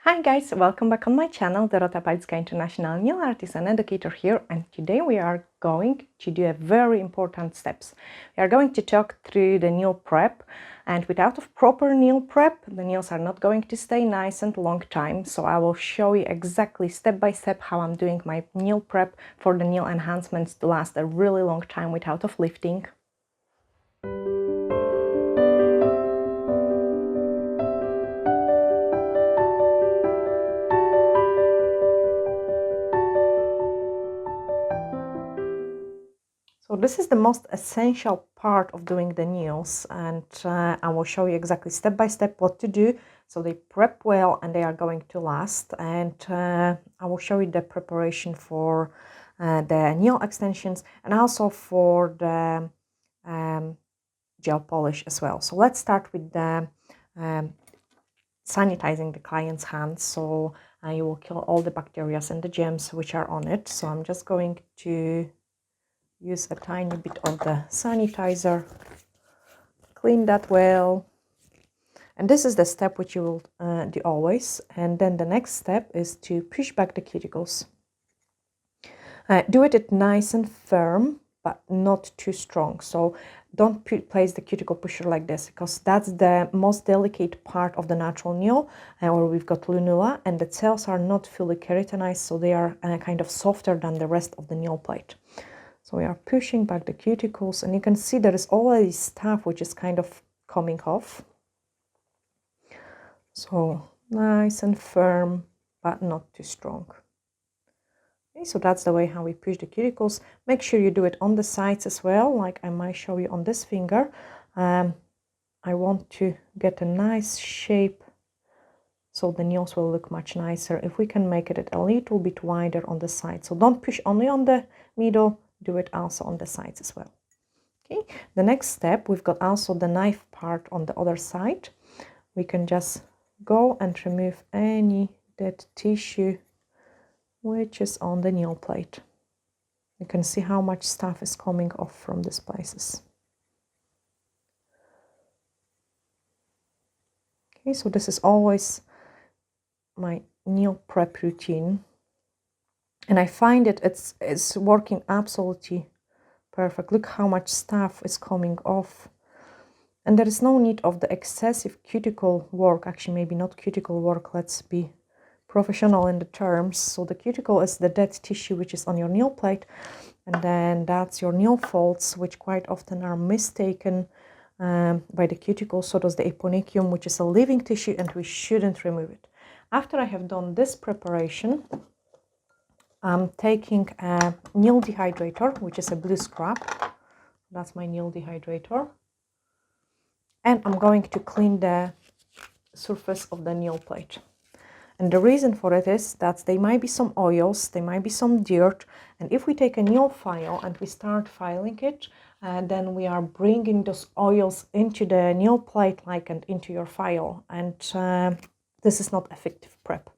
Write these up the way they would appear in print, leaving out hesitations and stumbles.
Hi guys, welcome back on my channel, Dorota, Palicka, International Nail Artist and Educator here, and today we are going to do a very important steps. We are going to talk through the nail prep, and without a proper nail prep, the nails are not going to stay nice and long time. So I will show you exactly step by step how I'm doing my nail prep for the nail enhancements to last a really long time without of lifting. So this is the most essential part of doing the nails, and I will show you exactly step by step what to do so they prep well and they are going to last. And I will show you the preparation for the nail extensions and also for the gel polish as well. So let's start with the sanitizing the client's hands, so you will kill all the bacteria and the germs which are on it. So I'm just going to use a tiny bit of the sanitizer, clean that well, and this is the step which you will do always. And then the next step is to push back the cuticles. Do it nice and firm, but not too strong. So don't place the cuticle pusher like this, because that's the most delicate part of the natural nail, where we've got lunula, and the cells are not fully keratinized, so they are kind of softer than the rest of the nail plate. So we are pushing back the cuticles, and you can see there is already stuff which is kind of coming off. So nice and firm, but not too strong. Okay, so that's the way how we push the cuticles. Make sure you do it on the sides as well, like I might show you on this finger. I want to get a nice shape so the nails will look much nicer if we can make it a little bit wider on the side. So don't push only on the middle, do it also on the sides as well. Okay, the next step, we've got also the knife part on the other side. We can just go and remove any dead tissue which is on the nail plate. You can see how much stuff is coming off from these places. Okay, so this is always my nail prep routine, and I find it's working absolutely perfect. Look how much stuff is coming off, and there is no need of the excessive cuticle work. Actually, maybe not cuticle work, let's be professional in the terms. So the cuticle is the dead tissue which is on your nail plate, and then that's your nail folds, which quite often are mistaken by the cuticle. So does the aponeuchium, which is a living tissue, and we shouldn't remove it. After I have done this preparation, I'm taking a nail dehydrator, which is a blue scrub. That's my nail dehydrator. And I'm going to clean the surface of the nail plate. And the reason for it is that there might be some oils, there might be some dirt. And if we take a nail file and we start filing it, then we are bringing those oils into the nail plate, and into your file. And this is not effective prep.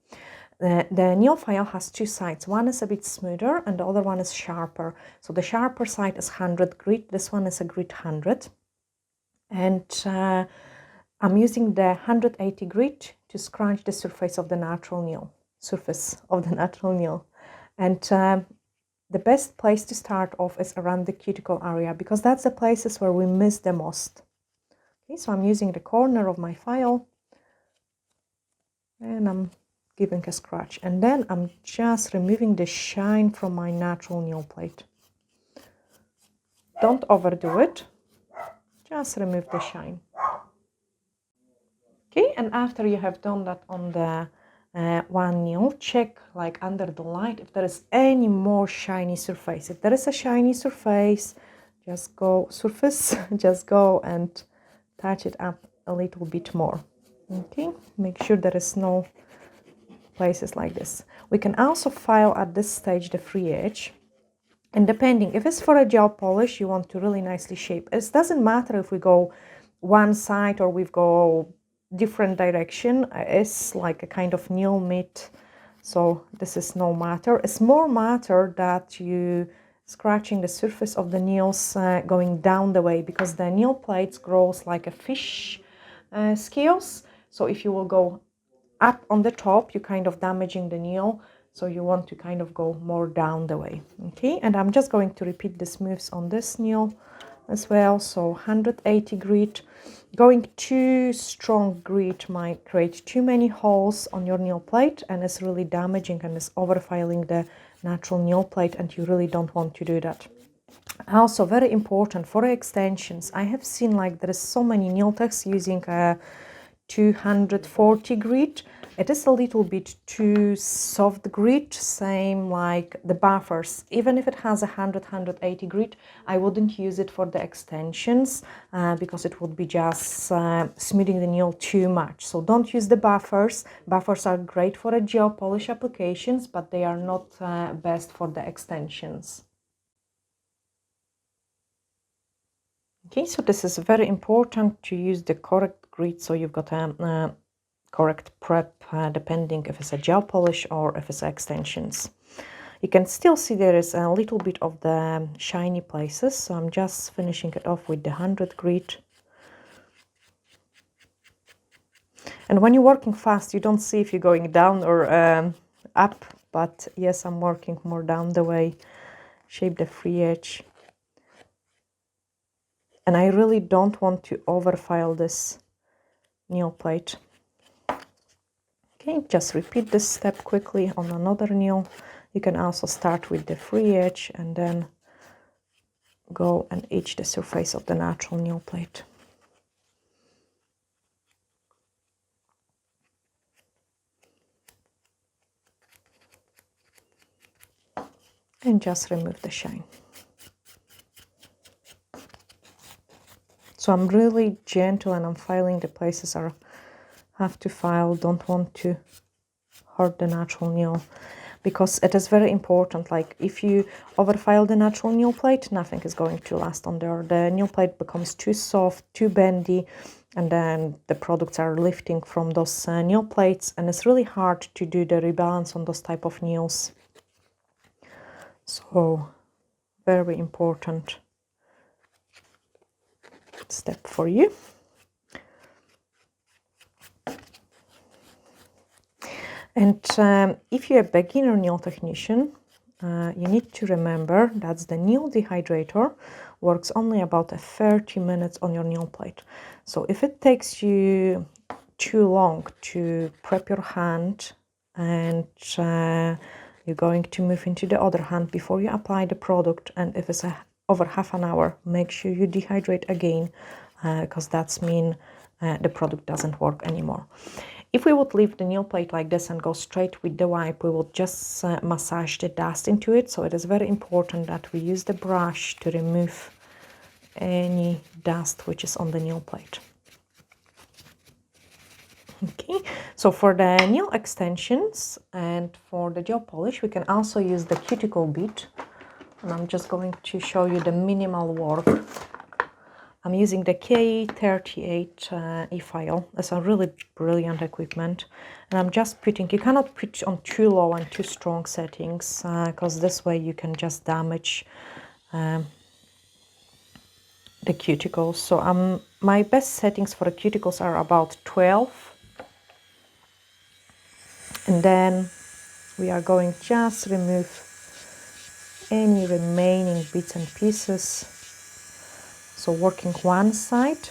The nail file has two sides. One is a bit smoother and the other one is sharper. So the sharper side is 100 grit. This one is a grit 100. And I'm using the 180 grit to scratch the surface of the natural nail. And the best place to start off is around the cuticle area, because that's the places where we miss the most. Okay, so I'm using the corner of my file and I'm giving a scratch, and then I'm just removing the shine from my natural nail plate. Don't overdo it, just remove the shine. Okay, and after you have done that on the one nail, check under the light if there is any more shiny surface. If there is a shiny surface, just go and touch it up a little bit more. Okay, make sure there is no places like this. We can also file at this stage the free edge, and depending if it's for a gel polish, you want to really nicely shape. It doesn't matter if we go one side or we go different direction. It's like a kind of nail mitt, so this is no matter. It's more matter that you scratching the surface of the nails going down the way, because the nail plates grows like a fish scales. So if you will go up on the top, you're kind of damaging the nail. So you want to kind of go more down the way. Okay, and I'm just going to repeat the moves on this nail as well. So 180 grit. Going too strong grit might create too many holes on your nail plate, and it's really damaging and it's overfiling the natural nail plate, and you really don't want to do that. Also very important for extensions, I have seen like there is so many nail techs using a 240 grit. It is a little bit too soft grit, same like the buffers. Even if it has 180 grit, I wouldn't use it for the extensions because it would be just smoothing the nail too much. So don't use the buffers. Buffers are great for a gel polish applications, but they are not best for the extensions. Okay, so this is very important to use the correct grit, so you've got a correct prep depending if it's a gel polish or if it's extensions. You can still see there is a little bit of the shiny places, so I'm just finishing it off with the 100 grit. And when you're working fast, you don't see if you're going down or up, but yes, I'm working more down the way, shape the free edge. And I really don't want to overfile this nail plate. Okay, just repeat this step quickly on another nail. You can also start with the free edge and then go and etch the surface of the natural nail plate. And just remove the shine. So I'm really gentle and I'm filing the places I have to file. Don't want to hurt the natural nail, because it is very important. Like if you overfile the natural nail plate, nothing is going to last on there. The nail plate becomes too soft, too bendy, and then the products are lifting from those nail plates, and it's really hard to do the rebalance on those type of nails. So very important step for you. And if you're a beginner nail technician, you need to remember that the nail dehydrator works only about 30 minutes on your nail plate. So if it takes you too long to prep your hand and you're going to move into the other hand before you apply the product, and if it's over half an hour, make sure you dehydrate again, because that's mean the product doesn't work anymore. If we would leave the nail plate like this and go straight with the wipe, we will just massage the dust into it. So it is very important that we use the brush to remove any dust which is on the nail plate. Okay, so for the nail extensions and for the gel polish, we can also use the cuticle bit. And I'm just going to show you the minimal work. I'm using the K38 e-file. It's a really brilliant equipment. And I'm just putting, you cannot put on too low and too strong settings, because this way you can just damage the cuticles. So my best settings for the cuticles are about 12. And then we are going just remove any remaining bits and pieces. So working one side.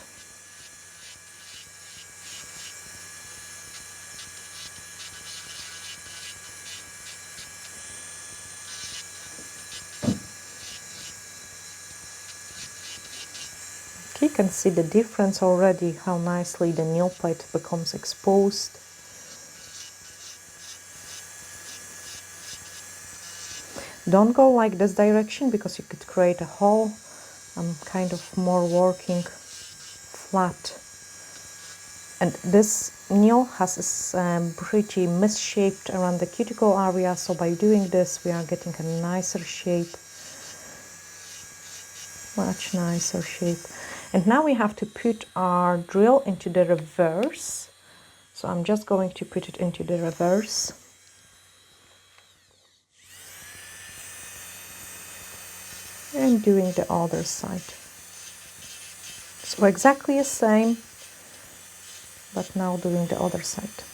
Okay, you can see the difference already, how nicely the nail plate becomes exposed. Don't go like this direction because you could create a hole. I'm kind of more working flat. And this nail has this pretty misshaped around the cuticle area, so by doing this we are getting a nicer shape, much nicer shape. And now we have to put our drill into the reverse. So I'm just going to put it into the reverse. And doing the other side. So exactly the same, but now doing the other side.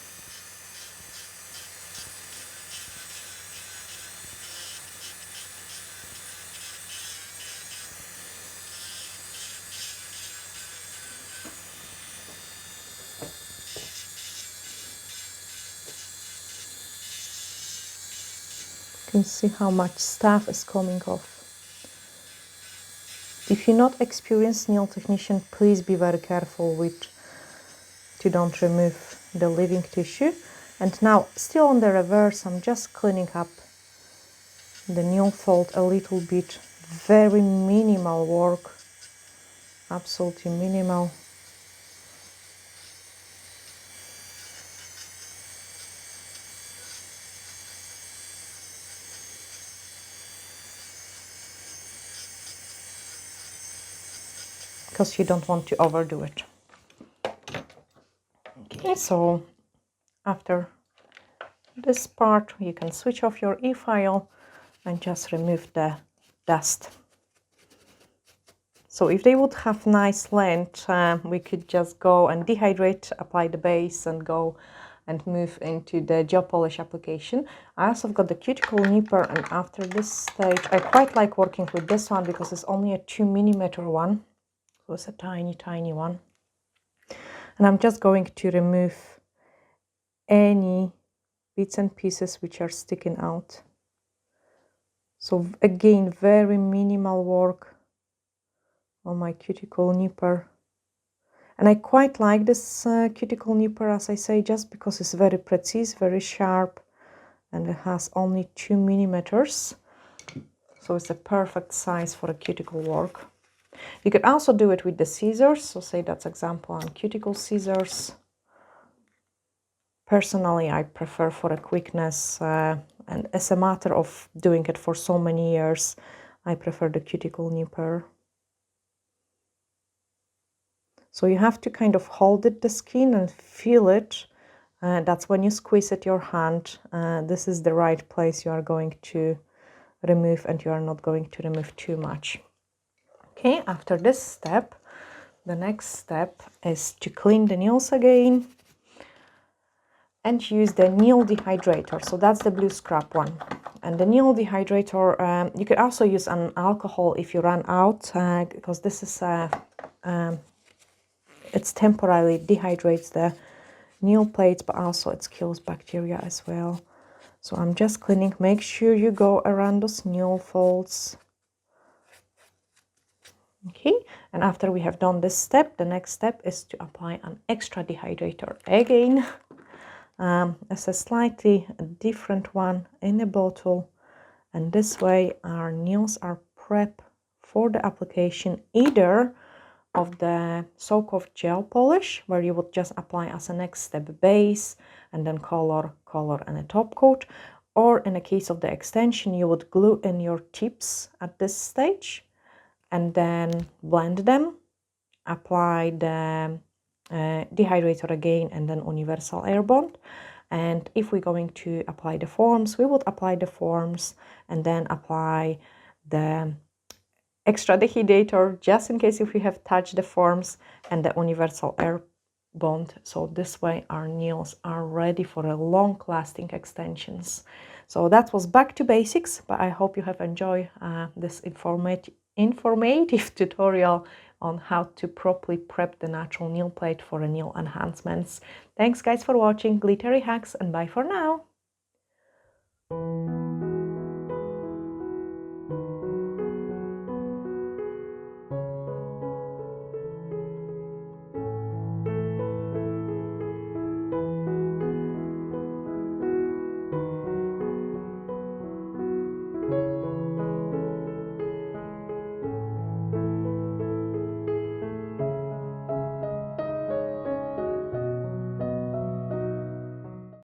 You can see how much stuff is coming off. If you're not experienced nail technician, please be very careful to don't remove the living tissue. And now, still on the reverse, I'm just cleaning up the nail fold a little bit. Very minimal work, absolutely minimal. Because you don't want to overdo it. Okay, so after this part, you can switch off your e-file and just remove the dust. So if they would have nice length, we could just go and dehydrate, apply the base, and go and move into the gel polish application. I also got the cuticle nipper, and after this stage, I quite like working with this one because it's only a 2mm one. So it's a tiny, tiny one. And I'm just going to remove any bits and pieces which are sticking out. So again, very minimal work on my cuticle nipper. And I quite like this cuticle nipper, as I say, just because it's very precise, very sharp, and it has only 2mm. So it's a perfect size for a cuticle work. You could also do it with the scissors. So say that's example on cuticle scissors. Personally, I prefer for a quickness, and as a matter of doing it for so many years, I prefer the cuticle nipper. So you have to kind of hold it, the skin, and feel it. That's when you squeeze at your hand. This is the right place you are going to remove, and you are not going to remove too much. Okay, after this step, the next step is to clean the nails again and use the nail dehydrator. So that's the blue scrub one. And the nail dehydrator, you could also use an alcohol if you run out, because this is it's temporarily dehydrates the nail plates, but also it kills bacteria as well. So I'm just cleaning. Make sure you go around those nail folds. Okay, and after we have done this step, the next step is to apply an extra dehydrator again. It's a slightly different one in a bottle, and this way our nails are prepped for the application either of the so-called gel polish, where you would just apply as a next step base and then color, and a top coat, or in the case of the extension, you would glue in your tips at this stage and then blend them, apply the dehydrator again, and then universal air bond. And if we're going to apply the forms, we would apply the forms and then apply the extra dehydrator just in case if we have touched the forms, and the universal air bond. So this way our nails are ready for a long-lasting extensions. So that was back to basics, but I hope you have enjoyed this informative tutorial on how to properly prep the natural nail plate for a nail enhancements. Thanks guys for watching, glittery hacks, and bye for now.